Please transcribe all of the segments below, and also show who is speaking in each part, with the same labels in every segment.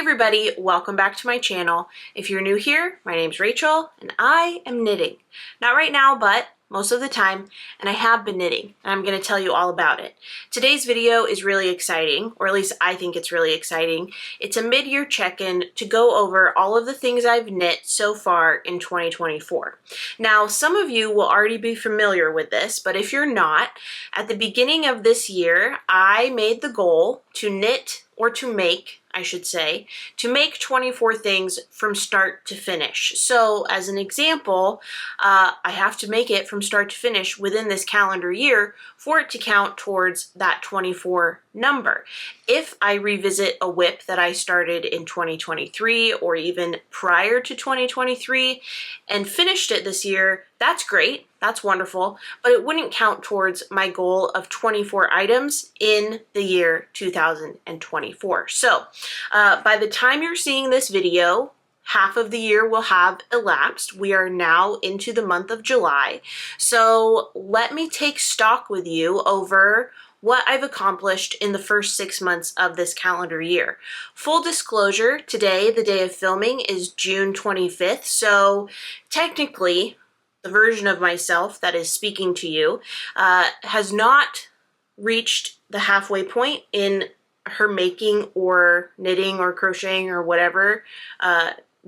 Speaker 1: everybody, welcome back to my channel. If you're new here, my name's Rachel and I am knitting. Not right now, but most of the time, and I have been knitting, and I'm going to tell you all about it. Today's video is really exciting, or at least I think it's really exciting. It's a mid-year check-in to go over all of the things I've knit so far in 2024. Now, some of you will already be familiar with this, but if you're not, at the beginning of this year, I made the goal to knit, or to make, I should say, to make 24 things from start to finish. So as an example, I have to make it from start to finish within this calendar year for it to count towards that 24 number. If I revisit a WIP that I started in 2023 or even prior to 2023 and finished it this year, that's great. That's wonderful, but it wouldn't count towards my goal of 24 items in the year 2024. So by the time you're seeing this video, half of the year will have elapsed. We are now into the month of July. So let me take stock with you over what I've accomplished in the first 6 months of this calendar year. Full disclosure, today, the day of filming, is June 25th. So technically, the version of myself that is speaking to you has not reached the halfway point in her making or knitting or crocheting or whatever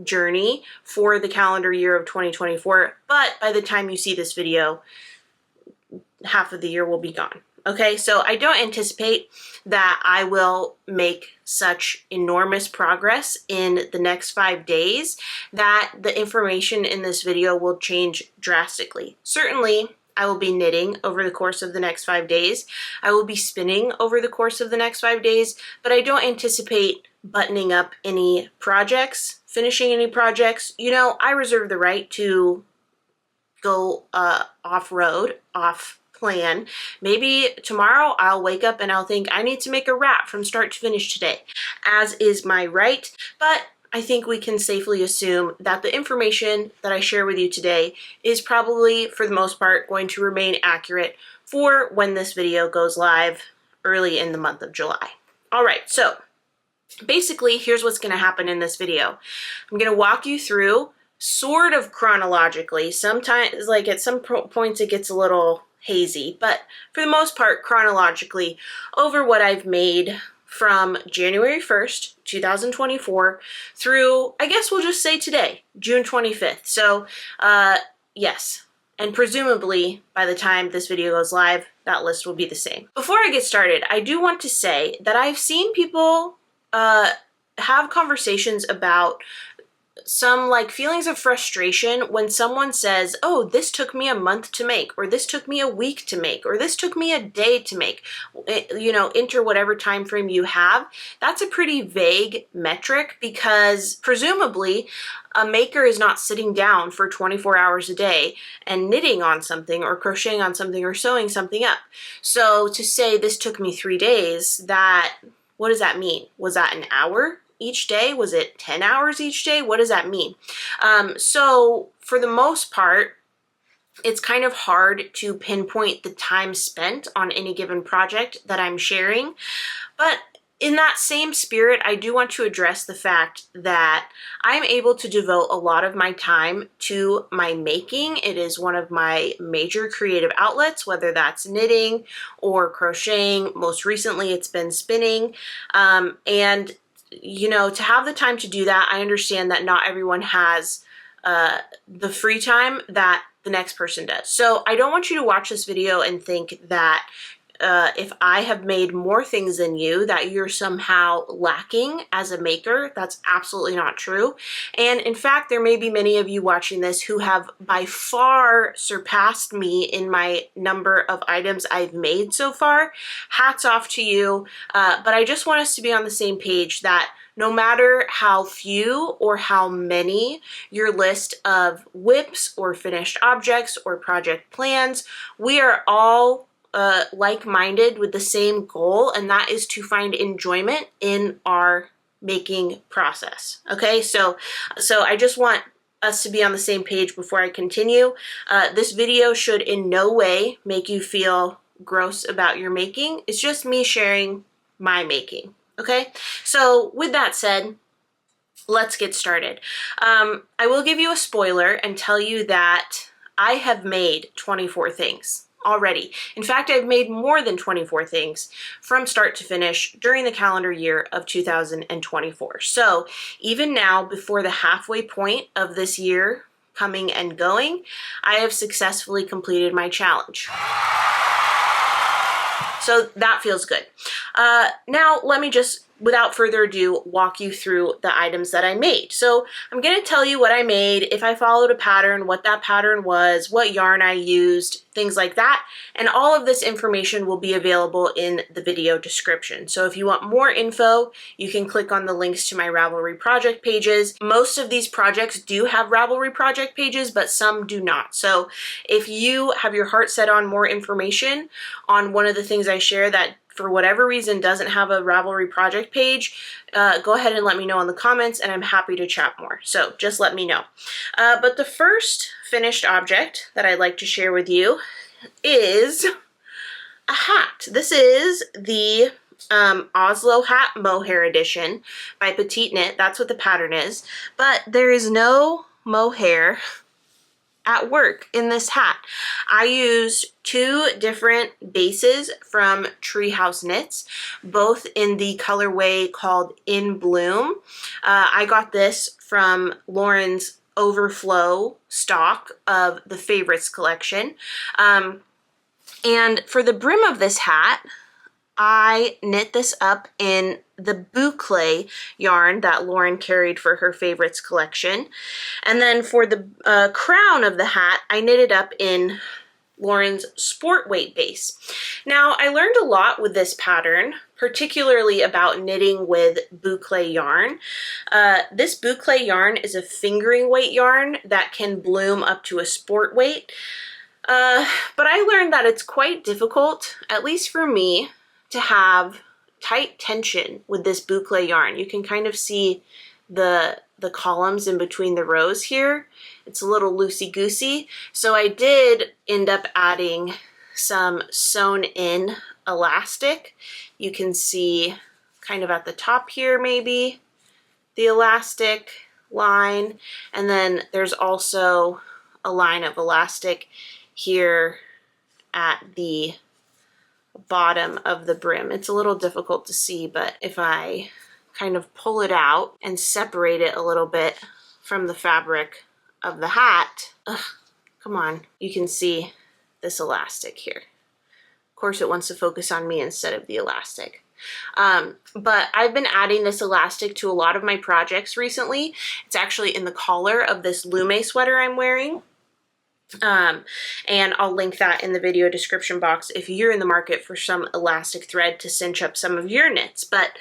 Speaker 1: journey for the calendar year of 2024. But by the time you see this video, half of the year will be gone. Okay, so I don't anticipate that I will make such enormous progress in the next 5 days that the information in this video will change drastically. Certainly, I will be knitting over the course of the next 5 days. I will be spinning over the course of the next 5 days, but I don't anticipate buttoning up any projects, finishing any projects. You know, I reserve the right to go off-road, off plan. Maybe tomorrow I'll wake up and I'll think I need to make a wrap from start to finish today, as is my right, but I think we can safely assume that the information that I share with you today is probably, for the most part, going to remain accurate for when this video goes live early in the month of July. All right, so basically, here's what's going to happen in this video. I'm going to walk you through sort of chronologically. Sometimes, like at some points, it gets a little hazy, but for the most part, chronologically, over what I've made from January 1st, 2024 through, I guess we'll just say today, June 25th. So, yes, and presumably by the time this video goes live, that list will be the same. Before I get started, I do want to say that I've seen people have conversations about some like feelings of frustration when someone says, oh, this took me a month to make, or this took me a week to make, or this took me a day to make. You know, enter whatever time frame you have. That's a pretty vague metric because presumably a maker is not sitting down for 24 hours a day and knitting on something or crocheting on something or sewing something up. So to say this took me 3 days, what does that mean? Was that an hour each day? Was it 10 hours each day? What does that mean? So for the most part, it's kind of hard to pinpoint the time spent on any given project that I'm sharing. But in that same spirit, I do want to address the fact that I'm able to devote a lot of my time to my making. It is one of my major creative outlets, whether that's knitting or crocheting. Most recently, it's been spinning. And you know, to have the time to do that, I understand that not everyone has the free time that the next person does. So I don't want you to watch this video and think that if I have made more things than you, that you're somehow lacking as a maker. That's absolutely not true. And in fact, there may be many of you watching this who have by far surpassed me in my number of items I've made so far. Hats off to you. But I just want us to be on the same page that no matter how few or how many your list of WIPs or finished objects or project plans, we are all like-minded with the same goal, and that is to find enjoyment in our making process. Okay, so I just want us to be on the same page before I continue. This video should in no way make you feel gross about your making. It's just me sharing my making. Okay, so with that said, let's get started. I will give you a spoiler and tell you that I have made 24 things already. In fact, I've made more than 24 things from start to finish during the calendar year of 2024. So even now, before the halfway point of this year coming and going, I have successfully completed my challenge. So that feels good. Now let me just, without further ado, walk you through the items that I made. So I'm going to tell you what I made, if I followed a pattern, what that pattern was, what yarn I used, things like that. And all of this information will be available in the video description. So if you want more info, you can click on the links to my Ravelry project pages. Most of these projects do have Ravelry project pages, but some do not. So if you have your heart set on more information on one of the things I share that for whatever reason doesn't have a Ravelry project page, go ahead and let me know in the comments and I'm happy to chat more. So just let me know. But the first finished object that I'd like to share with you is a hat. This is the Oslo Hat Mohair edition by Petite Knit. That's what the pattern is. But there is no mohair at work in this hat. I used two different bases from Treehouse Knits, both in the colorway called In Bloom. I got this from Lauren's overflow stock of the favorites collection. And for the brim of this hat, I knit this up in the Boucle yarn that Lauren carried for her favorites collection. And then for the crown of the hat, I knitted up in Lauren's sport weight base. Now, I learned a lot with this pattern, particularly about knitting with Boucle yarn. This Boucle yarn is a fingering weight yarn that can bloom up to a sport weight. But I learned that it's quite difficult, at least for me, to have tight tension with this Boucle yarn. You can kind of see the columns in between the rows here. It's a little loosey-goosey. So I did end up adding some sewn in elastic. You can see kind of at the top here maybe the elastic line, and then there's also a line of elastic here at the bottom of the brim. It's a little difficult to see, but if I kind of pull it out and separate it a little bit from the fabric of the hat, come on, you can see this elastic here. Of course, it wants to focus on me instead of the elastic. But I've been adding this elastic to a lot of my projects recently. It's actually in the collar of this Lumme sweater I'm wearing. And I'll link that in the video description box if you're in the market for some elastic thread to cinch up some of your knits. But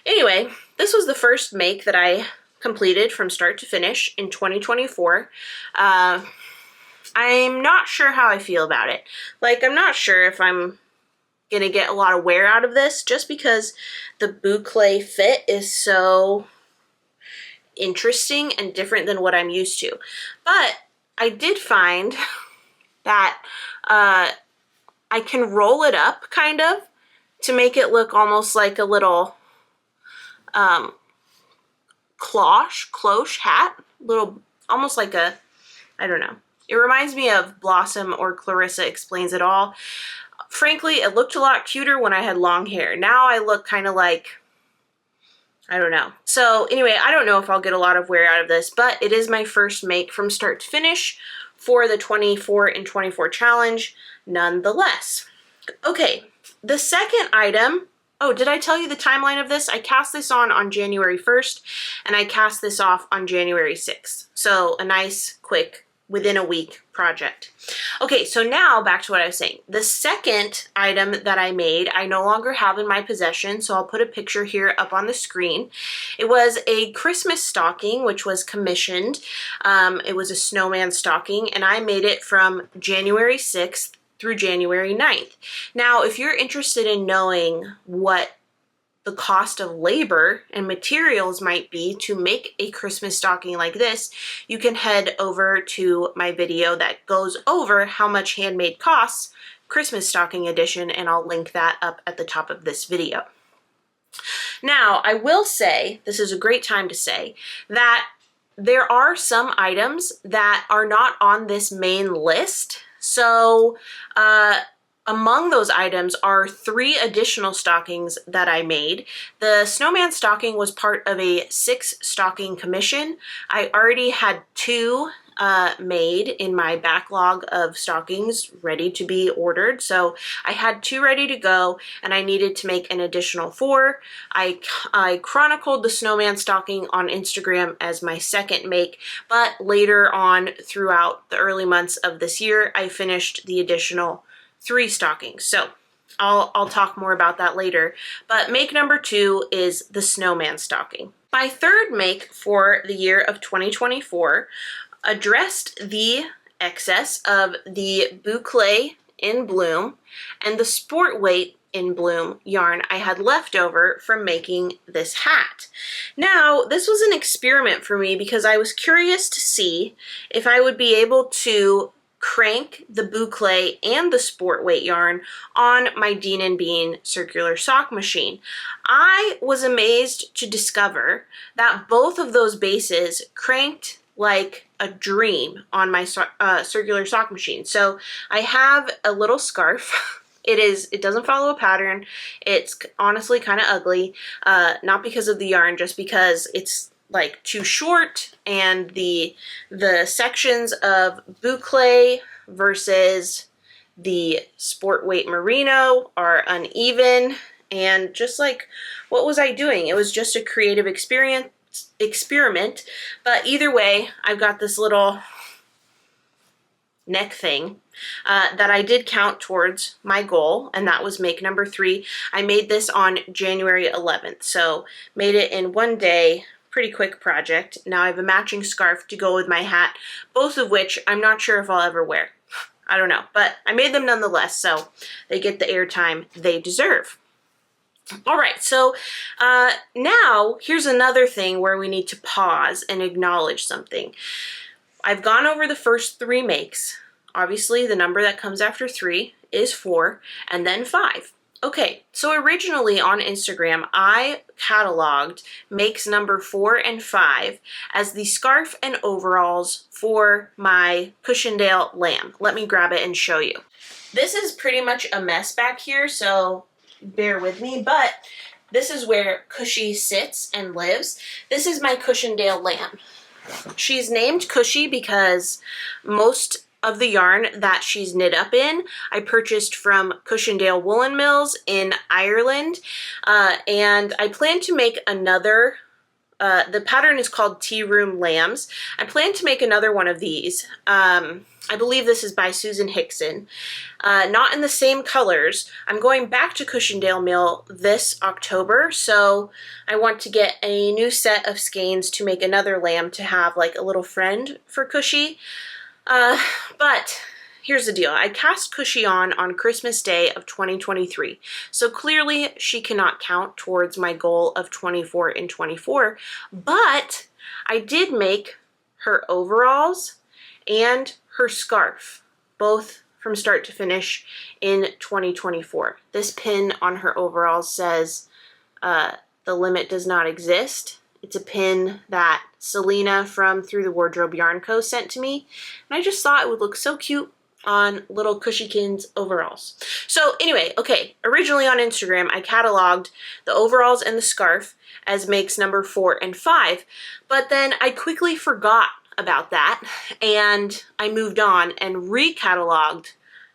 Speaker 1: anyway, this was the first make that I completed from start to finish in 2024. I'm not sure how I feel about it. Like, I'm not sure if I'm gonna get a lot of wear out of this, just because the Boucle fit is so interesting and different than what I'm used to. But I did find that I can roll it up kind of to make it look almost like a little cloche hat, little, almost like a, I don't know. It reminds me of Blossom or Clarissa Explains It All. Frankly, it looked a lot cuter when I had long hair. Now I look kind of like, I don't know. So anyway, I don't know if I'll get a lot of wear out of this, but it is my first make from start to finish for the 24 in 24 challenge nonetheless. Okay, the second item, oh, did I tell you the timeline of this? I cast this on January 1st and I cast this off on January 6th. So a nice, quick, within a week project. Okay, so now back to what I was saying. The second item that I made, I no longer have in my possession, so I'll put a picture here up on the screen. It was a Christmas stocking, which was commissioned. It was a snowman stocking, and I made it from January 6th through January 9th. Now, if you're interested in knowing what the cost of labor and materials might be to make a Christmas stocking like this, you can head over to my video that goes over how much handmade costs, Christmas stocking edition, and I'll link that up at the top of this video. Now, I will say, this is a great time to say, that there are some items that are not on this main list. So among those items are 3 additional stockings that I made. The Snowman Stocking was part of a 6 stocking commission. I already had 2 made in my backlog of stockings ready to be ordered. So I had 2 ready to go and I needed to make an additional 4. I chronicled the Snowman Stocking on Instagram as my second make, but later on throughout the early months of this year, I finished the additional 3 stockings. So I'll talk more about that later. But make number 2 is the Snowman Stocking. My third make for the year of 2024 addressed the excess of the Boucle in Bloom and the Sport Weight in Bloom yarn I had left over from making this hat. Now, this was an experiment for me because I was curious to see if I would be able to crank the Boucle and the Sport Weight yarn on my Dean & Bean circular sock machine. I was amazed to discover that both of those bases cranked like a dream on my circular sock machine. So I have a little scarf. It doesn't follow a pattern. It's honestly kind of ugly, not because of the yarn, just because it's like too short, and the sections of Boucle versus the Sport Weight Merino are uneven, and just like, what was I doing? It was just a creative experiment, but either way, I've got this little neck thing that I did count towards my goal, and that was make number 3. I made this on January 11th, so made it in one day. Pretty quick project. Now I have a matching scarf to go with my hat, both of which I'm not sure if I'll ever wear. I don't know, but I made them nonetheless, so they get the airtime they deserve. All right, so now here's another thing where we need to pause and acknowledge something. I've gone over the first 3 makes. Obviously, the number that comes after 3 is 4, and then 5. Okay, so originally on Instagram, I cataloged makes number 4 and 5 as the scarf and overalls for my Cushendale lamb. Let me grab it and show you. This is pretty much a mess back here, so bear with me, but this is where Cushy sits and lives. This is my Cushendale lamb. She's named Cushy because most of the yarn that she's knit up in I purchased from Cushendale Woolen Mills in Ireland, and I plan to make another. The pattern is called Tearoom Lambs. I plan to make another one of these. I believe this is by Susan Hickson. Not in the same colors. I'm going back to Cushendale Mill this October, so I want to get a new set of skeins to make another lamb to have like a little friend for Cushy. But here's the deal. I cast Cushy on Christmas Day of 2023. So clearly she cannot count towards my goal of 24 in 24, but I did make her overalls and her scarf, both from start to finish in 2024. This pin on her overalls says, the limit does not exist. It's a pin that Selena from Through the Wardrobe Yarn Co. sent to me, and I just thought it would look so cute on little Cushykins overalls. So anyway, okay, originally on Instagram, I cataloged the overalls and the scarf as makes number 4 and 5, but then I quickly forgot about that, and I moved on and re-cataloged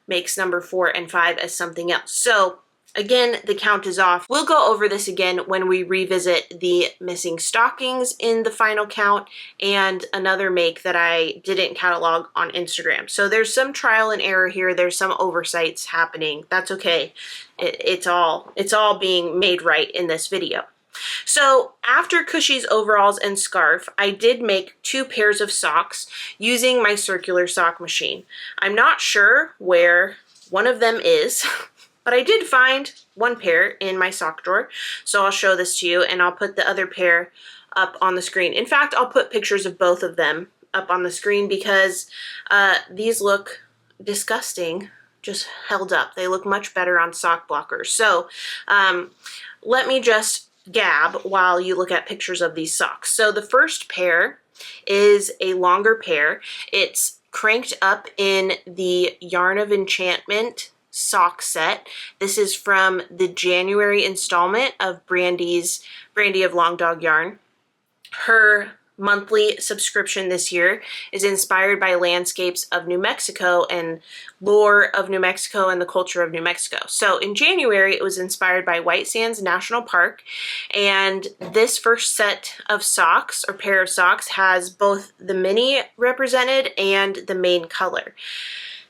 Speaker 1: makes number 4 and 5 as something else. So again, the count is off. We'll go over this again when we revisit the missing stockings in the final count and another make that I didn't catalog on Instagram. So there's some trial and error here. There's some oversights happening. That's okay. It's all being made right in this video. So after Cushy's overalls and scarf, I did make 2 pairs of socks using my circular sock machine. I'm not sure where one of them is, but I did find 1 pair in my sock drawer, so I'll show this to you, and I'll put the other pair up on the screen. In fact, I'll put pictures of both of them up on the screen because these look disgusting, just held up. They look much better on sock blockers. So let me just gab while you look at pictures of these socks. So the first pair is a longer pair. It's cranked up in the Yarn of Enchantment sock set. This is from the January installment of Brandy of Long Dog Yarn. Her monthly subscription this year is inspired by landscapes of New Mexico and lore of New Mexico and the culture of New Mexico. So in January, it was inspired by White Sands National Park, and this first set of socks or pair of socks has both the mini represented and the main color.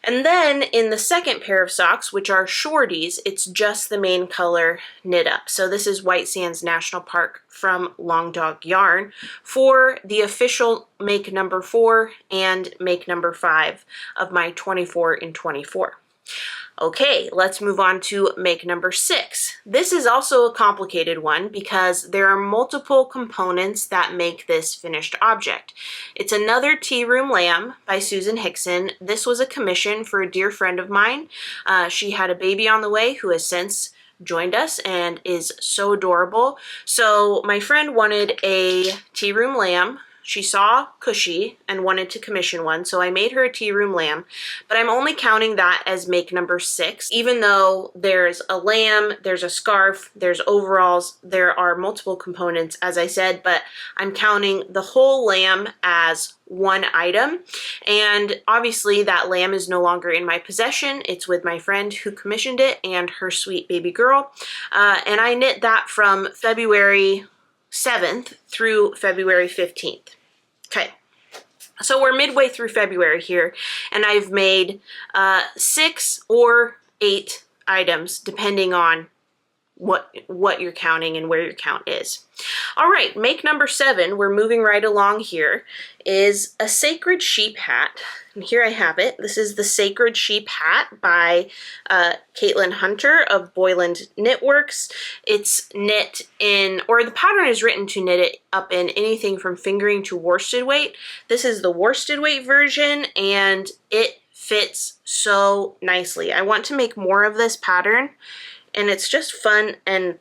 Speaker 1: And then in the second pair of socks, which are shorties, it's just the main color knit up. So this is White Sands National Park from Long Dog Yarn for the official make number 4 and make number 5 of my 24 in 24. Okay, let's move on to make number 6. This is also a complicated one because there are multiple components that make this finished object. It's another Tearoom Lamb by Susan Hickson. This was a commission for a dear friend of mine. She had a baby on the way who has since joined us and is so adorable. So my friend wanted a Tearoom Lamb. She saw Cushy and wanted to commission one, so I made her a Tearoom Lamb, but I'm only counting that as make number 6, even though there's a lamb, there's a scarf, there's overalls, there are multiple components, as I said, but I'm counting the whole lamb as one item, and obviously that lamb is no longer in my possession. It's with my friend who commissioned it and her sweet baby girl, and I knit that from February 7th through February 15th. Okay, so we're midway through February here, and I've made 6 or 8 items depending on what you're counting and where your count is. All right, make number 7, we're moving right along here, is a Sacred Sheep Hat. And here I have it. This is the Sacred Sheep Hat by Caitlin Hunter of Boyland Knitworks. It's knit in, or the pattern is written to knit it up in anything from fingering to worsted weight. This is the worsted weight version, and it fits so nicely. I want to make more of this pattern, and it's just fun and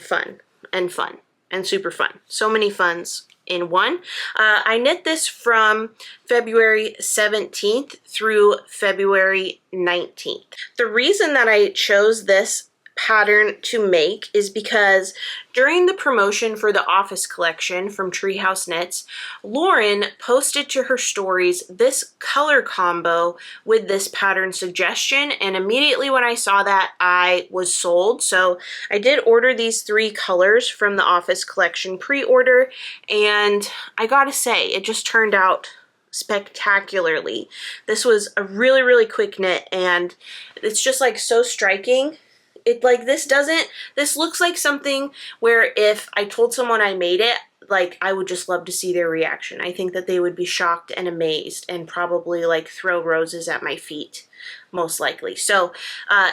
Speaker 1: fun and fun and super fun. So many funs in one. I knit this from February 17th through February 19th. The reason that I chose this pattern to make is because during the promotion for the office collection from Treehouse Knits, Lauren posted to her stories this color combo with this pattern suggestion, and immediately when I saw that, I was sold. So I did order these 3 colors from the office collection pre-order, and I gotta say, it just turned out spectacularly. This was a really, really quick knit, and it's just like so striking. It like this looks like something where if I told someone I made it, like I would just love to see their reaction. I think that they would be shocked and amazed and probably like throw roses at my feet, most likely. So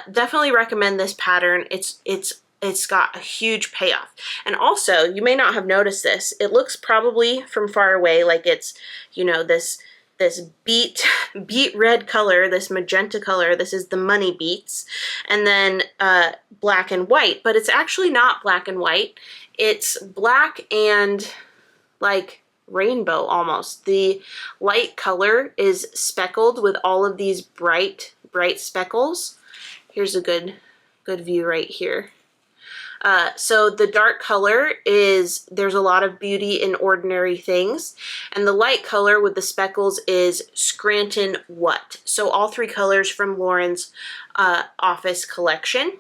Speaker 1: definitely recommend this pattern. It's got a huge payoff. And also, you may not have noticed this, it looks probably from far away like it's, you know, this beet red color, this magenta color. This is the money beets, and then black and white, but it's actually not black and white. It's black and like rainbow almost. The light color is speckled with all of these bright speckles. Here's a good view right here. So the dark color is, there's a lot of beauty in ordinary things, and the light color with the speckles is Scranton What. So all 3 colors from Lauren's office collection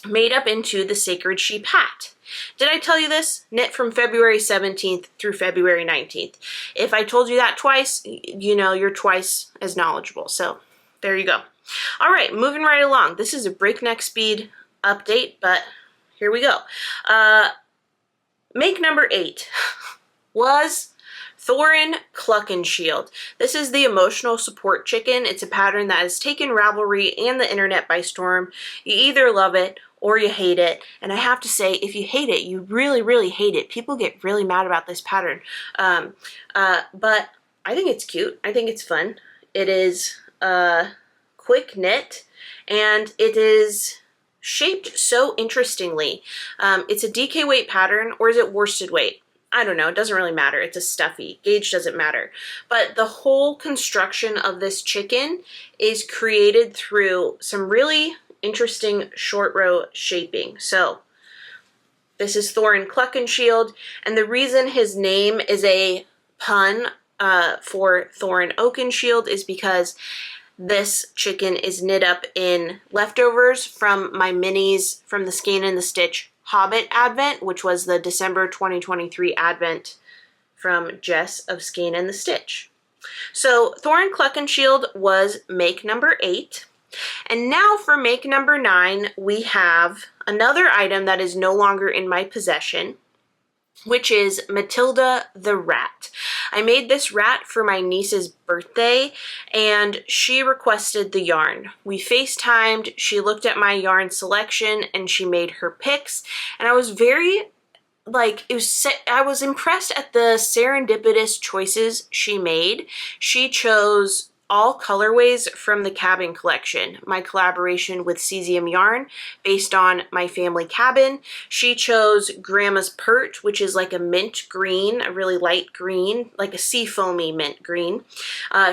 Speaker 1: made up into the Sacred Sheep Hat. Did I tell you this? Knit from February 17th through February 19th. If I told you that twice, you know, you're twice as knowledgeable. So there you go. All right, moving right along. This is a breakneck speed update, but here we go. Make number 8 was Thorin Cluckinshield. This is the emotional support chicken. It's a pattern that has taken Ravelry and the internet by storm. You either love it or you hate it. And I have to say, if you hate it, you really, really hate it. People get really mad about this pattern. But I think it's cute. I think it's fun. It is quick knit, and it is shaped so interestingly. It's a DK weight pattern, or is it worsted weight? I don't know, it doesn't really matter. It's a stuffy. Gauge doesn't matter. But the whole construction of this chicken is created through some really interesting short row shaping. So this is Thorin Cluckinshield, and the reason his name is a pun for Thorin Oakenshield is because this chicken is knit up in leftovers from my minis from the Skein and the Stitch Hobbit Advent, which was the December 2023 Advent from Jess of Skein and the Stitch. So Thorin Cluckinshield was make number 8. And now for make number 9, we have another item that is no longer in my possession, which is Matilda the Rat. I made this rat for my niece's birthday, and she requested the yarn. We FaceTimed, she looked at my yarn selection, and she made her picks, and I was very, I was impressed at the serendipitous choices she made. She chose all colorways from the cabin collection, my collaboration with Cesium Yarn based on my family cabin. She chose Grandma's Pert, which is like a mint green, a really light green, like a sea foamy mint green.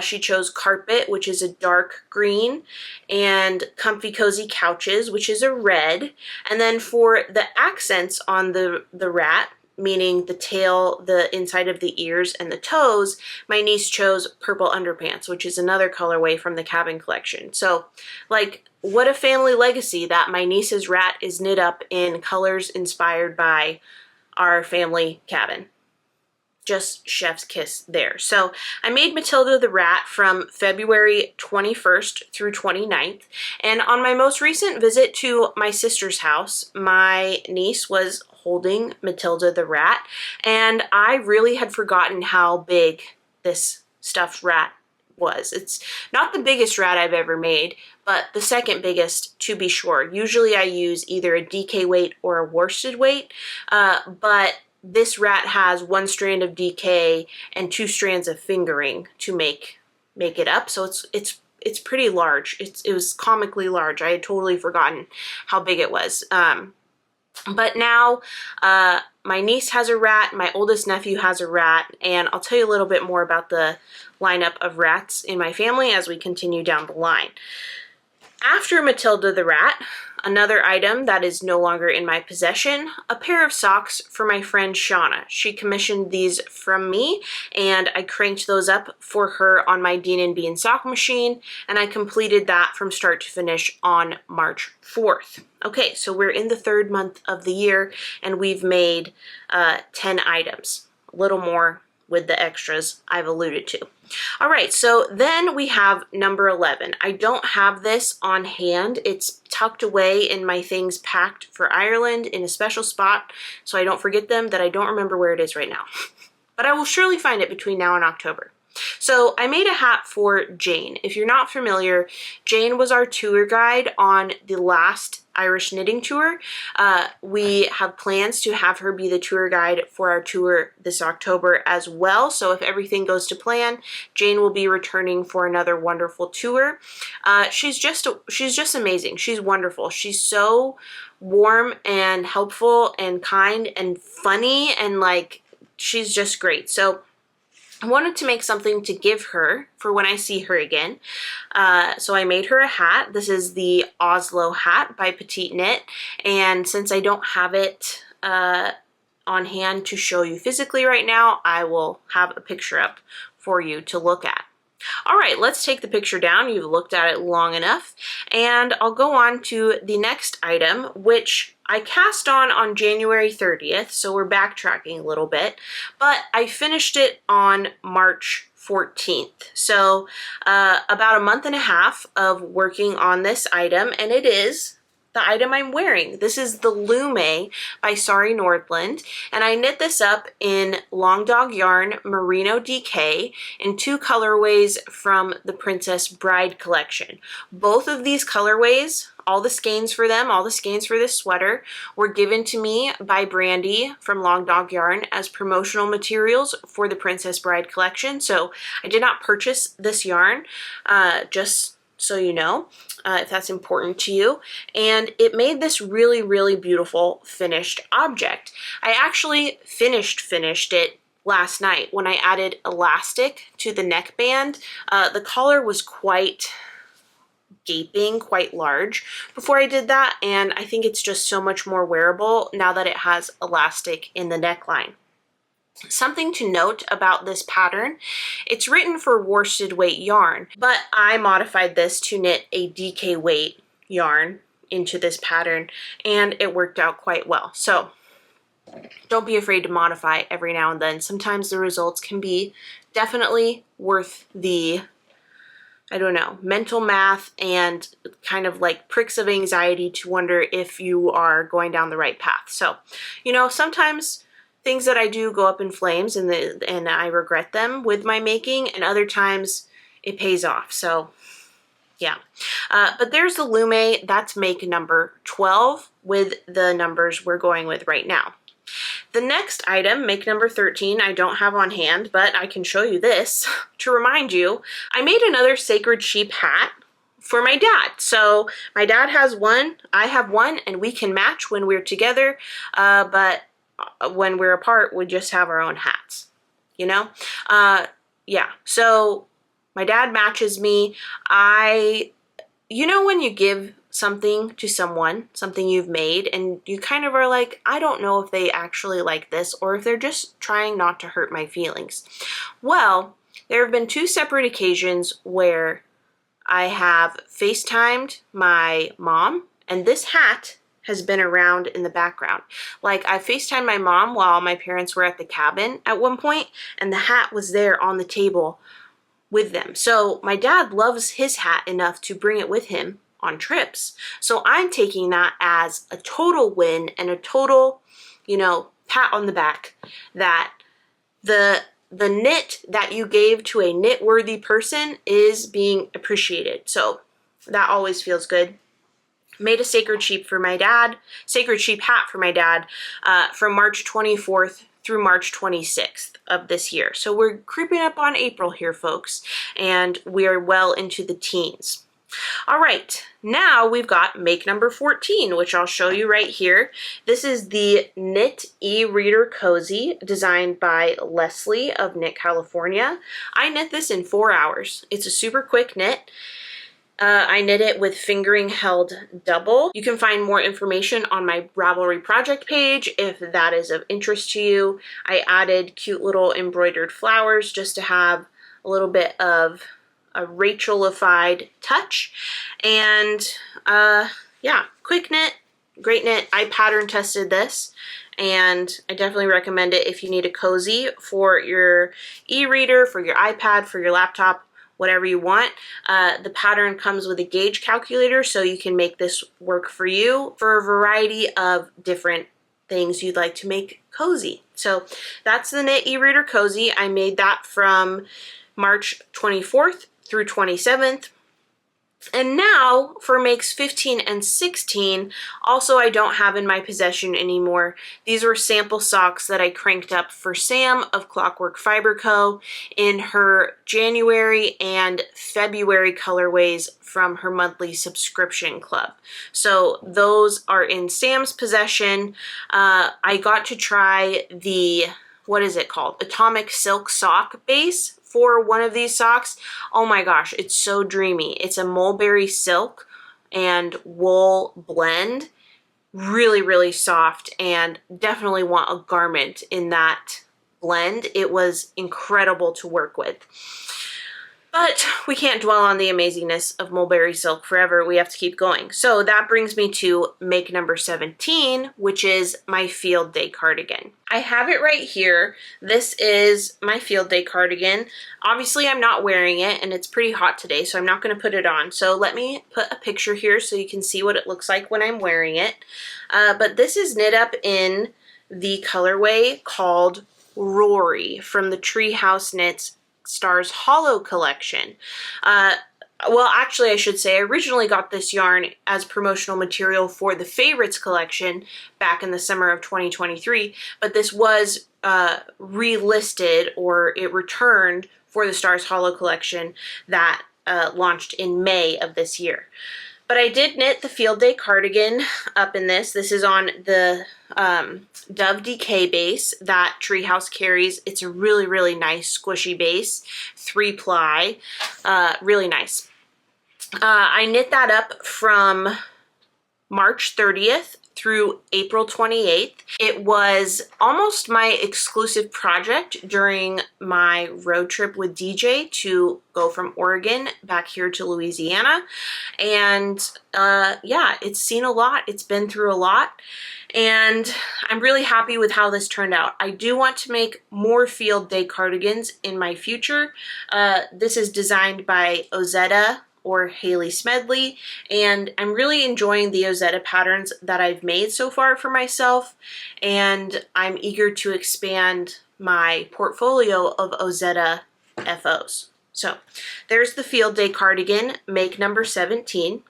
Speaker 1: She chose Carpet, which is a dark green, and Comfy Cozy Couches, which is a red. And then for the accents on the rat, meaning the tail, the inside of the ears, and the toes, my niece chose Purple Underpants, which is another colorway from the cabin collection. So, like, what a family legacy that my niece's rat is knit up in colors inspired by our family cabin. Just chef's kiss there. So I made Matilda the Rat from February 21st through 29th. And on my most recent visit to my sister's house, my niece was holding Matilda the Rat, and I really had forgotten how big this stuffed rat was. It's not the biggest rat I've ever made, but the second biggest to be sure. Usually I use either a DK weight or a worsted weight, but this rat has 1 strand of DK and 2 strands of fingering to make it up. So it's pretty large. It was comically large. I had totally forgotten how big it was. But now my niece has a rat, my oldest nephew has a rat, and I'll tell you a little bit more about the lineup of rats in my family as we continue down the line. After Matilda the Rat, another item that is no longer in my possession, a pair of socks for my friend Shauna. She commissioned these from me, and I cranked those up for her on my Dean & Bean sock machine, and I completed that from start to finish on March 4th. Okay, so we're in the 3rd month of the year, and we've made 10 items, a little more with the extras I've alluded to. All right, so then we have number 11. I don't have this on hand. It's tucked away in my things packed for Ireland in a special spot, so I don't forget them, that I don't remember where it is right now. But I will surely find it between now and October. So I made a hat for Jane. If you're not familiar, Jane was our tour guide on the last Irish knitting tour. We have plans to have her be the tour guide for our tour this October as well. So if everything goes to plan, Jane will be returning for another wonderful tour. She's just amazing. She's wonderful. She's so warm and helpful and kind and funny, and like, she's just great. So I wanted to make something to give her for when I see her again. So I made her a hat. This is the Oslo Hat by Petite Knit. And since I don't have it on hand to show you physically right now, I will have a picture up for you to look at. All right, let's take the picture down. You've looked at it long enough. And I'll go on to the next item, which I cast on January 30th, so we're backtracking a little bit, but I finished it on March 14th. So about a month and a half of working on this item, and it is the item I'm wearing. This is the Lumme by Sari Nordlund, and I knit this up in Long Dog Yarn Merino DK in 2 colorways from the Princess Bride collection. Both of these colorways, all the skeins for them, all the skeins for this sweater, were given to me by Brandy from Long Dog Yarn as promotional materials for the Princess Bride collection. So I did not purchase this yarn, just so you know, if that's important to you. And it made this really, really beautiful finished object. I actually finished it last night when I added elastic to the neckband. The collar was quite gaping, quite large before I did that, and I think it's just so much more wearable now that it has elastic in the neckline. Something to note about this pattern, it's written for worsted weight yarn, but I modified this to knit a DK weight yarn into this pattern, and it worked out quite well. So don't be afraid to modify every now and then. Sometimes the results can be definitely worth the, I don't know, mental math and kind of like pricks of anxiety to wonder if you are going down the right path. So, you know, sometimes things that I do go up in flames and I regret them with my making, and other times it pays off. So yeah, but there's the Lumme. That's make number 12 with the numbers we're going with right now. The next item, make number 13, I don't have on hand, but I can show you this to remind you. I made another sacred sheep hat for my dad. So my dad has one, I have one, and we can match when we're together, but when we're apart, we just have our own hats, you know? Yeah, so my dad matches me. You know when you give something to someone, something you've made, and you kind of are like, I don't know if they actually like this or if they're just trying not to hurt my feelings. Well, there have been 2 separate occasions where I have FaceTimed my mom, and this hat has been around in the background. Like, I FaceTimed my mom while my parents were at the cabin at one point, and the hat was there on the table with them. So my dad loves his hat enough to bring it with him on trips. So I'm taking that as a total win and a total, you know, pat on the back that the knit that you gave to a knit-worthy person is being appreciated. So that always feels good. Made a sacred sheep for my dad, sacred sheep hat for my dad from March 24th through March 26th of this year. So we're creeping up on April here, folks, and we are well into the teens. All right, now we've got make number 14, which I'll show you right here. This is the Knit e-reader cozy designed by Leslie of Knit California. I knit this in 4 hours. It's a super quick knit. I knit it with fingering held double. You can find more information on my Ravelry project page if that is of interest to you. I added cute little embroidered flowers just to have a little bit of a Rachelified touch. And yeah, quick knit, great knit. I pattern tested this, and I definitely recommend it if you need a cozy for your e-reader, for your iPad, for your laptop, whatever you want. The pattern comes with a gauge calculator, so you can make this work for you for a variety of different things you'd like to make cozy. So that's the Knit e-reader cozy. I made that from March 24th through 27th. And now for makes 15 and 16, also I don't have in my possession anymore. These were sample socks that I cranked up for Sam of Clockwork Fiber Co. in her January and February colorways from her monthly subscription club. So those are in Sam's possession. I got to try the, what is it called? Atomic Silk Sock base for one of these socks. Oh my gosh, it's so dreamy. It's a mulberry silk and wool blend. Really, really soft, and definitely want a garment in that blend. It was incredible to work with. But we can't dwell on the amazingness of mulberry silk forever. We have to keep going. So that brings me to make number 17, which is my field day cardigan. I have it right here. This is my field day cardigan. Obviously, I'm not wearing it, and it's pretty hot today, so I'm not going to put it on. So let me put a picture here so you can see what it looks like when I'm wearing it. But this is knit up in the colorway called Rory from the Treehouse Knits Stars Hollow collection. Well, actually, I should say I originally got this yarn as promotional material for the Favorites collection back in the summer of 2023, but this was relisted, or it returned for the Stars Hollow collection that launched in May of this year. But I did knit the Field Day cardigan up in this. This is on the Dove DK base that Treehouse carries. It's a really, really nice squishy base, 3-ply, really nice. I knit that up from March 30th through April 28th. It was almost my exclusive project during my road trip with DJ to go from Oregon back here to Louisiana. And yeah, it's seen a lot. It's been through a lot. And I'm really happy with how this turned out. I do want to make more Field Day cardigans in my future. This is designed by Ozetta or Haley Smedley, and I'm really enjoying the Ozetta patterns that I've made so far for myself, and I'm eager to expand my portfolio of Ozetta FOs. So there's the Field Day cardigan, make number 17.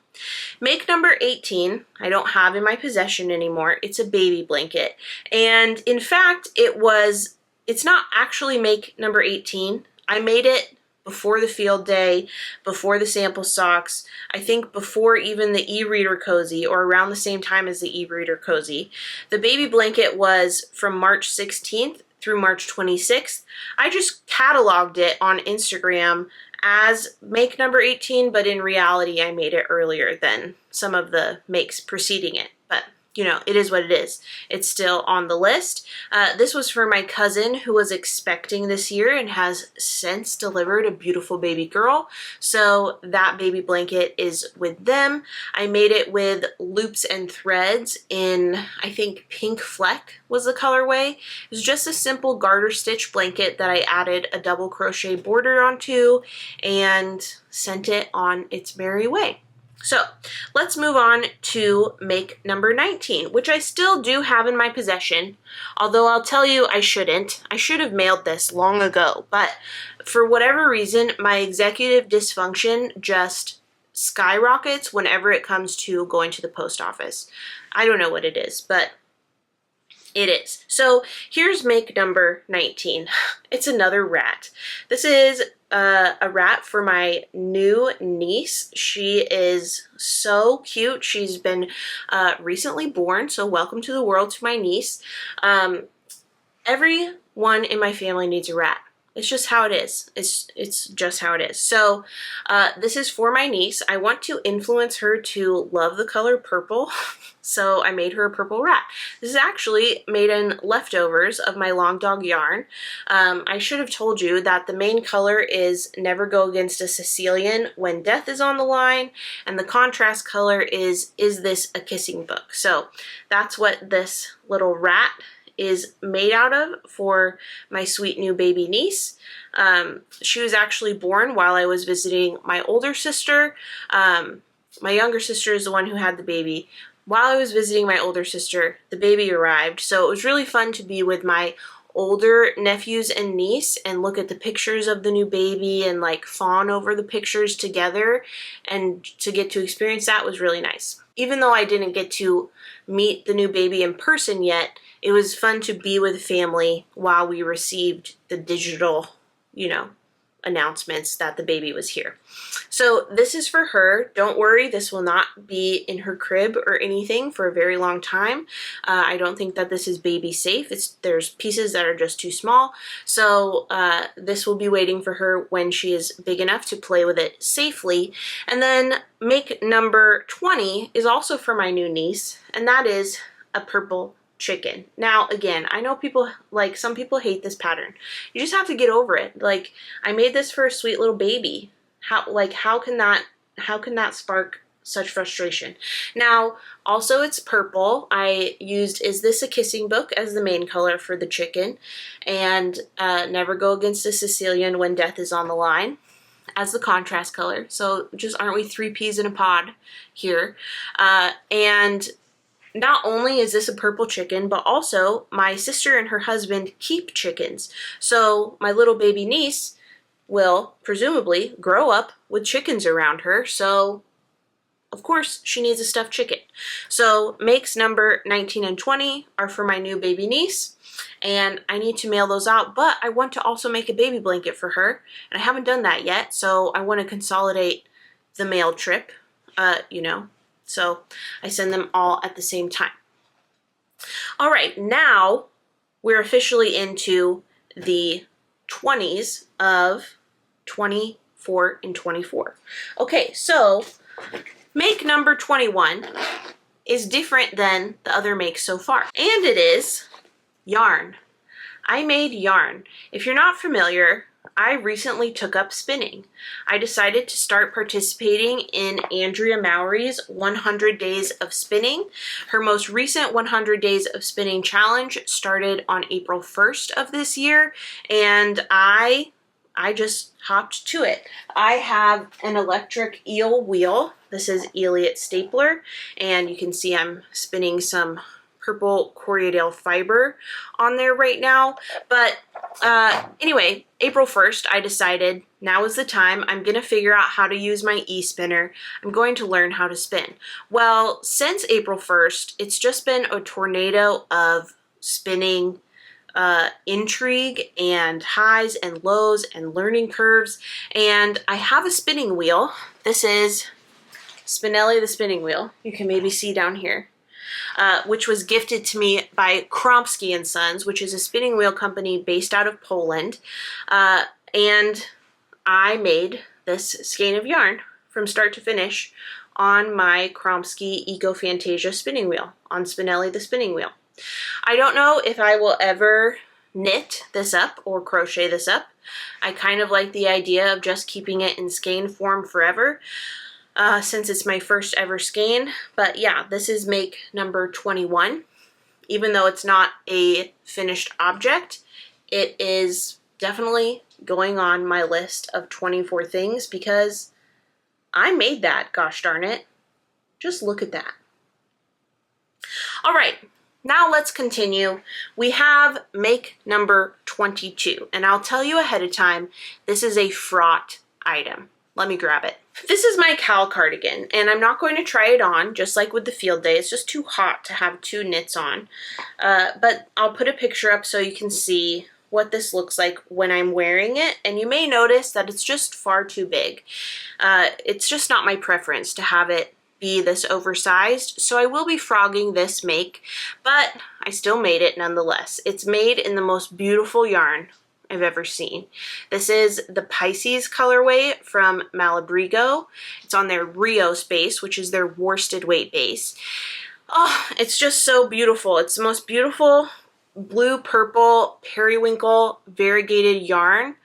Speaker 1: Make number 18, I don't have in my possession anymore. It's a baby blanket, and in fact, it's not actually make number 18. I made it before the Field Day, before the sample socks, I think before even the Ereader cozy, or around the same time as the Ereader cozy. The baby blanket was from March 16th through March 26th. I just cataloged it on Instagram as make number 18, but in reality I made it earlier than some of the makes preceding it. But you know, it is what it is. It's still on the list. This was for my cousin who was expecting this year and has since delivered a beautiful baby girl. So that baby blanket is with them. I made it with loops and threads in, I think, Pink Fleck was the colorway. It was just a simple garter stitch blanket that I added a double crochet border onto and sent it on its merry way. So let's move on to make number 19, which I still do have in my possession, although I'll tell you I shouldn't. I should have mailed this long ago, but for whatever reason, my executive dysfunction just skyrockets whenever it comes to going to the post office. I don't know what it is, but it is. So here's make number 19. It's another rat. This is a rat for my new niece. She is so cute. She's been recently born, so welcome to the world to my niece. Everyone in my family needs a rat. It's just how it is. It's just how it is. So this is for my niece. I want to influence her to love the color purple. So I made her a purple rat. This is actually made in leftovers of my long dog yarn. I should have told you that the main color is Never Go Against a Sicilian When Death is on the Line, and the contrast color is This a Kissing Book? So that's what this little rat is made out of for my sweet new baby niece. She was actually born while I was visiting my older sister. My younger sister is the one who had the baby. While I was visiting my older sister, the baby arrived, so it was really fun to be with my older nephews and niece and look at the pictures of the new baby and like fawn over the pictures together, and to get to experience that was really nice. Even though I didn't get to meet the new baby in person yet, it was fun to be with family while we received the digital, announcements that the baby was here. So this is for her. Don't worry, this will not be in her crib or anything for a very long time. I don't think that this is baby safe. There's pieces that are just too small. So this will be waiting for her when she is big enough to play with it safely. And then make number 20 is also for my new niece, and that is a purple chicken. Now, again, I know some people hate this pattern. You just have to get over it. Like, I made this for a sweet little baby. How can that spark such frustration? Now, also it's purple. I used Is This a Kissing Book as the main color for the chicken, and Never Go Against a Sicilian When Death is on the Line as the contrast color. So just aren't we 3 peas in a pod here? And not only is this a purple chicken, but also my sister and her husband keep chickens. So my little baby niece will presumably grow up with chickens around her. So of course she needs a stuffed chicken. So makes number 19 and 20 are for my new baby niece. and I need to mail those out, but I want to also make a baby blanket for her, and I haven't done that yet, so I want to consolidate the mail trip, you know, so I send them all at the same time. All right, now we're officially into the 20s of 24 and 24. Okay, so make number 21 is different than the other makes so far, and it is yarn. I made yarn. If you're not familiar, I recently took up spinning. I decided to start participating in Andrea Mowry's 100 Days of Spinning. Her most recent 100 Days of Spinning challenge started on April 1st of this year, and I just hopped to it. I have an electric eel wheel. This is Elliott stapler, and you can see I'm spinning some purple Corriedale fiber on there right now. But anyway, April 1st, I decided now is the time. I'm going to figure out how to use my e-spinner. I'm going to learn how to spin. Well, since April 1st, it's just been a tornado of spinning intrigue and highs and lows and learning curves. And I have a spinning wheel. This is Spinelli the spinning wheel. You can maybe see down here. Which was gifted to me by Kromsky & Sons, which is a spinning wheel company based out of Poland. And I made this skein of yarn from start to finish on my Kromsky Eco Fantasia spinning wheel, on Spinelli the spinning wheel. I don't know if I will ever knit this up or crochet this up. I kind of like the idea of just keeping it in skein form forever. Since it's my first ever skein. But yeah, this is make number 21. Even though it's not a finished object, it is definitely going on my list of 24 things because I made that, gosh darn it. Just look at that. All right, now let's continue. We have make number 22, and I'll tell you ahead of time, this is a fraught item. Let me grab it. This is my cowl cardigan, and I'm not going to try it on, just like with the field day. It's just too hot to have two knits on. But I'll put a picture up so you can see what this looks like when I'm wearing it, and you may notice that it's just far too big. It's just not my preference to have it be this oversized, so I will be frogging this make, but I still made it nonetheless. It's made in the most beautiful yarn I've ever seen. This is the Pisces colorway from Malabrigo. It's on their Rios base, which is their worsted weight base. Oh, it's just so beautiful. It's the most beautiful blue purple periwinkle variegated yarn.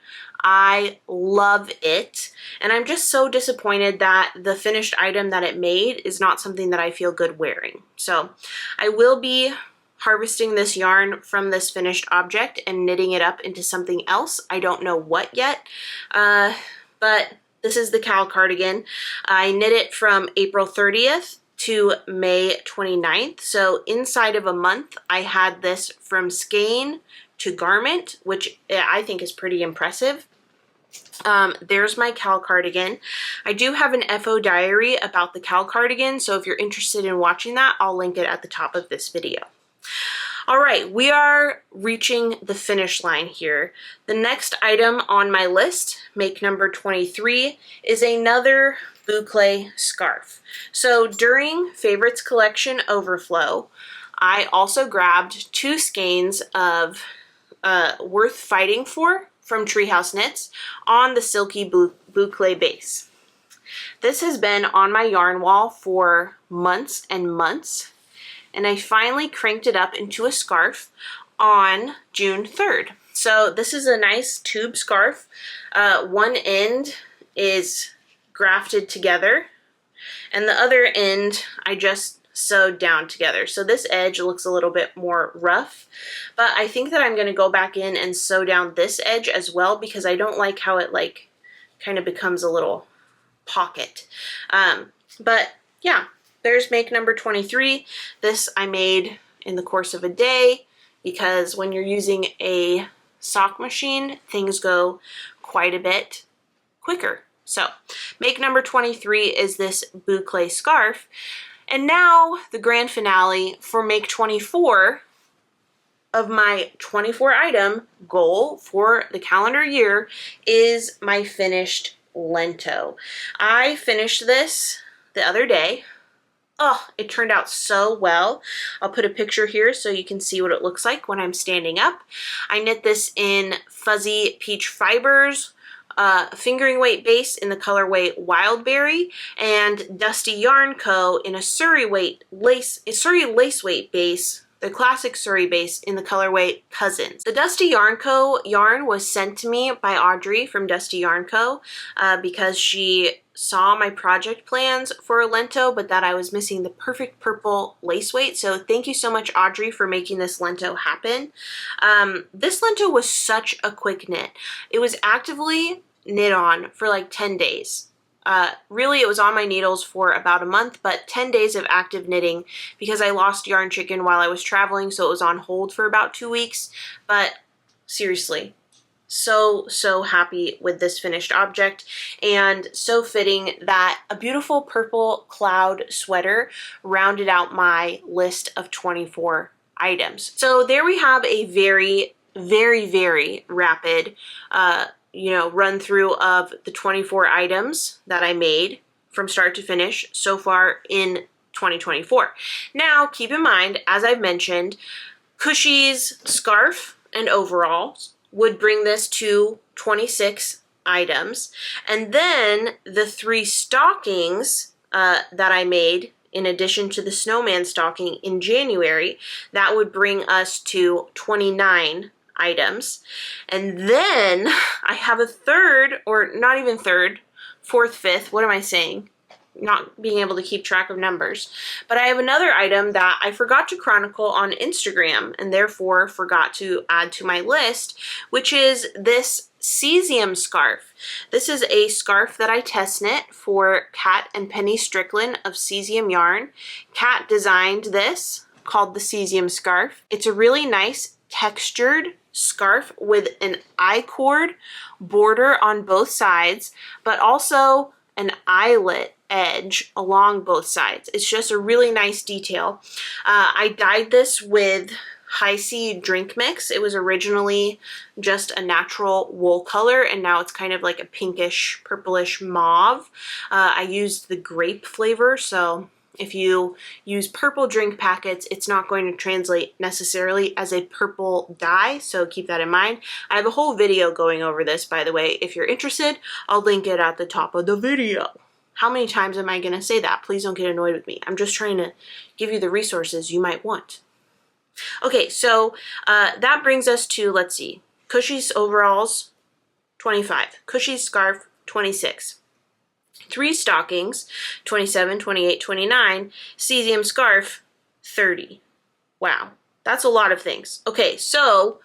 Speaker 1: I love it, and I'm just so disappointed that the finished item that it made is not something that I feel good wearing. So I will be harvesting this yarn from this finished object and knitting it up into something else. I don't know what yet, but this is the cowl cardigan. I knit it from April 30th to May 29th. So inside of a month, I had this from skein to garment, which I think is pretty impressive. There's my cowl cardigan. I do have an FO diary about the cowl cardigan, so if you're interested in watching that, I'll link it at the top of this video. All right, we are reaching the finish line here. The next item on my list, make number 23, is another Boucle scarf. So during Favorites Collection Overflow, I also grabbed 2 skeins of Worth Fighting For from Treehouse Knits on the silky Boucle base. This has been on my yarn wall for months and months, and I finally cranked it up into a scarf on June 3rd. So this is a nice tube scarf. One end is grafted together, and the other end I just sewed down together. So this edge looks a little bit more rough, but I think that I'm going to go back in and sew down this edge as well because I don't like how it like kind of becomes a little pocket. But yeah, there's make number 23. This I made in the course of a day because when you're using a sock machine, things go quite a bit quicker. So make number 23 is this Boucle scarf. And now the grand finale for make 24. of my 24 item goal for the calendar year is my finished Lento. I finished this the other day. Oh, it turned out so well. I'll put a picture here so you can see what it looks like when I'm standing up. I knit this in fuzzy peach fibers, fingering weight base in the colorway Wildberry, and Dusty Yarn Co. in a Sari lace weight base, the classic Sari base in the colorway Cousins. The Dusty Yarn Co. yarn was sent to me by Audrey from Dusty Yarn Co. Because she saw my project plans for a Lento, but that I was missing the perfect purple lace weight. So thank you so much, Audrey, for making this Lento happen. This Lento was such a quick knit. It was actively knit on for like 10 days. Really, it was on my needles for about a month, but 10 days of active knitting because I lost yarn chicken while I was traveling, so it was on hold for about 2 weeks. But seriously, so happy with this finished object, and so fitting that a beautiful purple cloud sweater rounded out my list of 24 items. So there we have a very, very, very rapid run through of the 24 items that I made from start to finish so far in 2024. Now, keep in mind, as I've mentioned, Cushy's scarf and overalls would bring this to 26 items. And then the 3 stockings that I made, in addition to the Snowman Stocking in January, that would bring us to 29 items. And then I have a third, or not even third, fourth, fifth, what am I saying? Not being able to keep track of numbers. But I have another item that I forgot to chronicle on Instagram and therefore forgot to add to my list, which is this Cesium scarf. This is a scarf that I test knit for Kat and Penny Strickland of Cesium Yarn. Kat designed this, called the Cesium scarf. It's a really nice textured scarf with an I-cord border on both sides, but also an eyelet edge along both sides. It's just a really nice detail. I dyed this with High C drink mix. It was originally just a natural wool color, and now it's kind of like a pinkish, purplish mauve. I used the grape flavor, so if you use purple drink packets, it's not going to translate necessarily as a purple dye, so keep that in mind. I have a whole video going over this, by the way. If you're interested, I'll link it at the top of the video. How many times am I going to say that? Please don't get annoyed with me. I'm just trying to give you the resources you might want. Okay, so that brings us to, let's see, Cushy's overalls, 25. Cushy's scarf, 26. 3 stockings, 27, 28, 29. Cesium scarf, 30. Wow, that's a lot of things. Okay, so,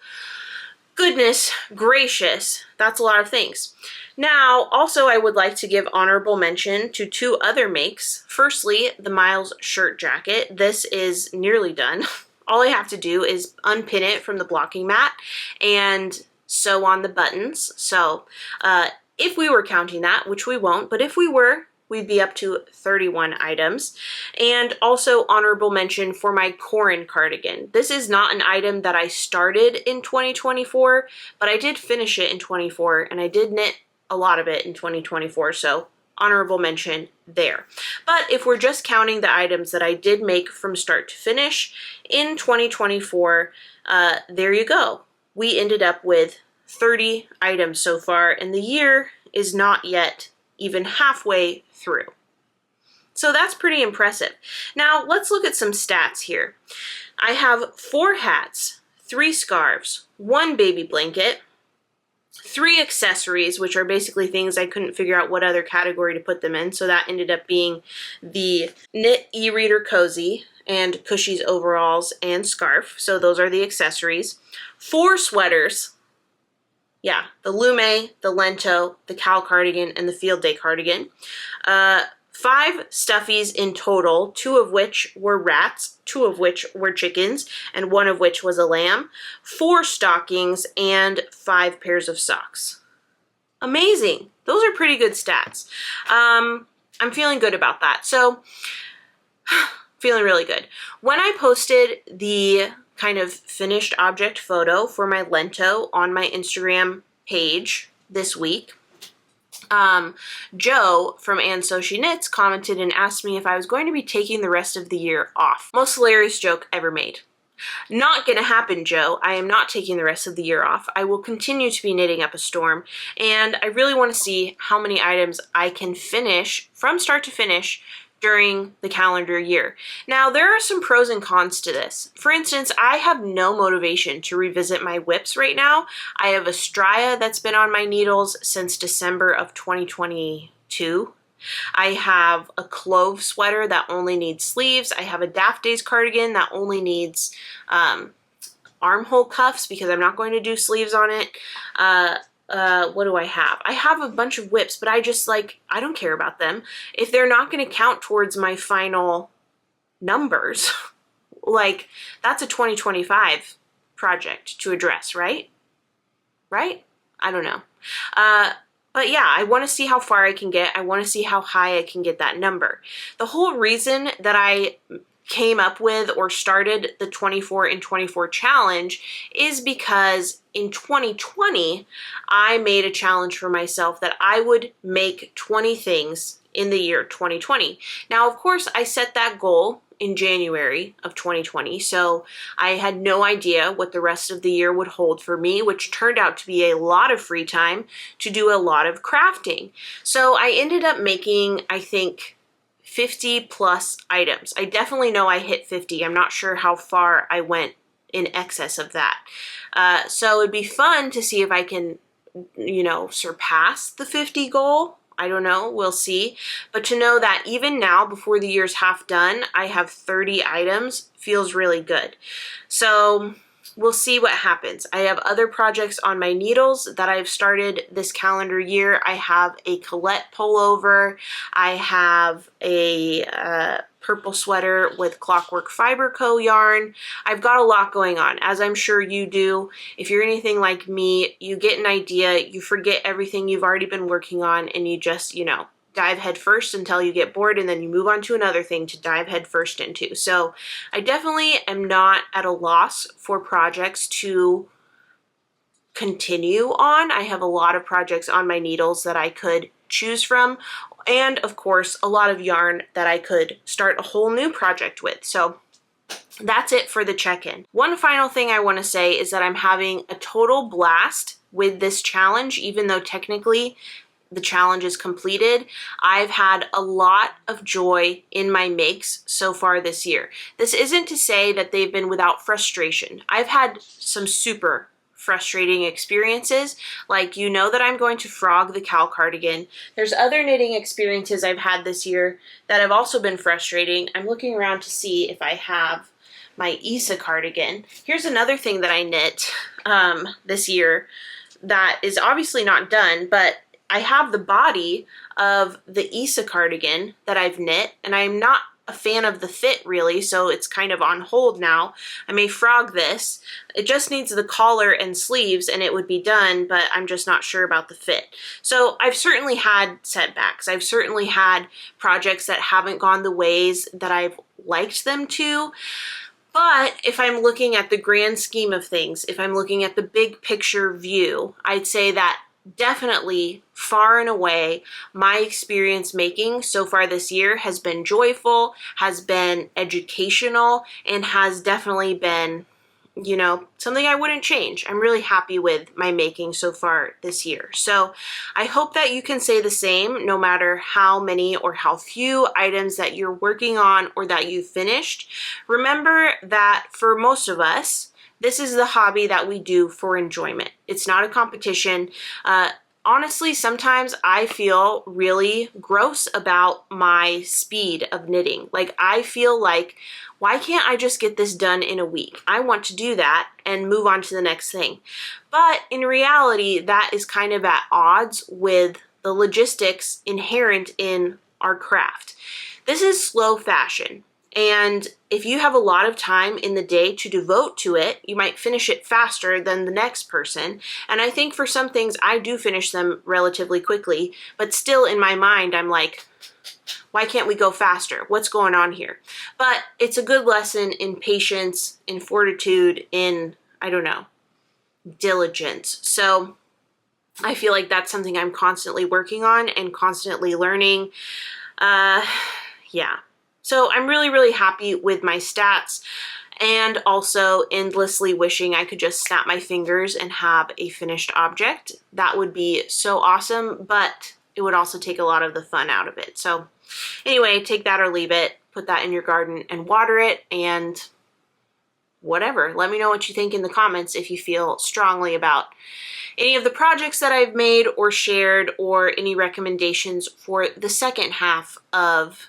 Speaker 1: goodness gracious, that's a lot of things. Now, also I would like to give honorable mention to 2 other makes. Firstly, the Miles shirt jacket. This is nearly done. All I have to do is unpin it from the blocking mat and sew on the buttons. So if we were counting that, which we won't, but if we were, we'd be up to 31 items. And also honorable mention for my Corin cardigan. This is not an item that I started in 2024, but I did finish it in 24, and I did knit a lot of it in 2024, so honorable mention there. But if we're just counting the items that I did make from start to finish in 2024, there you go. We ended up with 30 items so far, and the year is not yet even halfway through. So that's pretty impressive. Now let's look at some stats here. I have 4 hats, 3 scarves, 1 baby blanket, 3 accessories, which are basically things I couldn't figure out what other category to put them in, so that ended up being the Knit Ereader cozy and Cushy's overalls and scarf, so those are the accessories. 4 sweaters, yeah, the Lumme, the Lento, the Cal cardigan, and the Field Day cardigan. 5 stuffies in total, 2 of which were rats, 2 of which were chickens, and 1 of which was a lamb. 4 stockings, and 5 pairs of socks. Amazing. Those are pretty good stats. I'm feeling good about that. So, feeling really good. When I posted the kind of finished object photo for my Lento on my Instagram page this week. Joe from And So She Knits commented and asked me if I was going to be taking the rest of the year off. Most hilarious joke ever made. Not gonna happen, Joe. I am not taking the rest of the year off. I will continue to be knitting up a storm, and I really want to see how many items I can finish from start to finish during the calendar year. Now, there are some pros and cons to this. For instance, I have no motivation to revisit my whips right now. I have a Straya that's been on my needles since December of 2022. I have a Clove sweater that only needs sleeves. I have a Daft Days cardigan that only needs armhole cuffs because I'm not going to do sleeves on it. What do I have? I have a bunch of whips, but I don't care about them. If they're not going to count towards my final numbers, like, that's a 2025 project to address, right? Right? I don't know. But yeah, I want to see how far I can get. I want to see how high I can get that number. The whole reason that I came up with or started the 24 in 24 challenge is because in 2020, I made a challenge for myself that I would make 20 things in the year 2020. Now, of course, I set that goal in January of 2020, so I had no idea what the rest of the year would hold for me, which turned out to be a lot of free time to do a lot of crafting. So I ended up making, I think, 50 plus items. I definitely know I hit 50. I'm not sure how far I went in excess of that. So it'd be fun to see if I can, surpass the 50 goal. I don't know, we'll see. But to know that even now, before the year's half done, I have 30 items feels really good. So we'll see what happens. I have other projects on my needles that I've started this calendar year. I have a Colette pullover. I have a purple sweater with Clockwork Fiber Co yarn. I've got a lot going on, as I'm sure you do. If you're anything like me, you get an idea, you forget everything you've already been working on, and you just, dive head first until you get bored, and then you move on to another thing to dive head first into. So I definitely am not at a loss for projects to continue on. I have a lot of projects on my needles that I could choose from, and of course a lot of yarn that I could start a whole new project with. So that's it for the check-in. One final thing I want to say is that I'm having a total blast with this challenge, even though technically the challenge is completed. I've had a lot of joy in my makes so far this year. This isn't to say that they've been without frustration. I've had some super frustrating experiences, like that I'm going to frog the cowl cardigan. There's other knitting experiences I've had this year that have also been frustrating. I'm looking around to see if I have my Isa cardigan. Here's another thing that I knit this year that is obviously not done, but I have the body of the Isa cardigan that I've knit, and I'm not a fan of the fit really, so it's kind of on hold now. I may frog this. It just needs the collar and sleeves and it would be done, but I'm just not sure about the fit. So I've certainly had setbacks. I've certainly had projects that haven't gone the ways that I've liked them to. But if I'm looking at the grand scheme of things, if I'm looking at the big picture view, I'd say that definitely, far and away, my experience making so far this year has been joyful, has been educational, and has definitely been, something I wouldn't change. I'm really happy with my making so far this year. So I hope that you can say the same, no matter how many or how few items that you're working on or that you've finished. Remember that for most of us, this is the hobby that we do for enjoyment. It's not a competition. Honestly, sometimes I feel really gross about my speed of knitting. Like, I feel like, why can't I just get this done in a week? I want to do that and move on to the next thing. But in reality, that is kind of at odds with the logistics inherent in our craft. This is slow fashion. And if you have a lot of time in the day to devote to it, you might finish it faster than the next person. And I think for some things, I do finish them relatively quickly, but still in my mind, I'm like, Why can't we go faster? What's going on here? But it's a good lesson in patience, in fortitude, in, I don't know, diligence. So I feel like that's something I'm constantly working on and constantly learning. Yeah. So I'm really, really happy with my stats, and also endlessly wishing I could just snap my fingers and have a finished object. That would be so awesome, but it would also take a lot of the fun out of it. So anyway, take that or leave it. Put that in your garden and water it, and whatever. Let me know what you think in the comments if you feel strongly about any of the projects that I've made or shared, or any recommendations for the second half of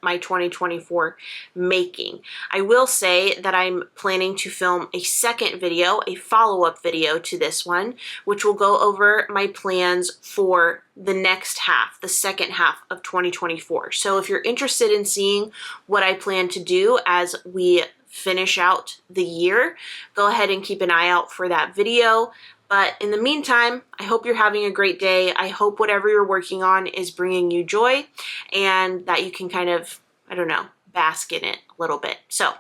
Speaker 1: my 2024 making. I will say that I'm planning to film a second video, a follow-up video to this one, which will go over my plans for the next half, the second half of 2024. So if you're interested in seeing what I plan to do as we finish out the year, go ahead and keep an eye out for that video. But in the meantime, I hope you're having a great day. I hope whatever you're working on is bringing you joy, and that you can kind of, I don't know, bask in it a little bit. So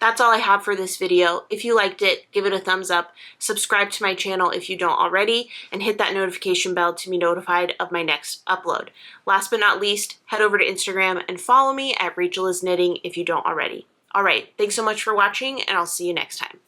Speaker 1: that's all I have for this video. If you liked it, give it a thumbs up, subscribe to my channel if you don't already, and hit that notification bell to be notified of my next upload. Last but not least, head over to Instagram and follow me at Rachel is Knitting if you don't already. All right, thanks so much for watching, and I'll see you next time.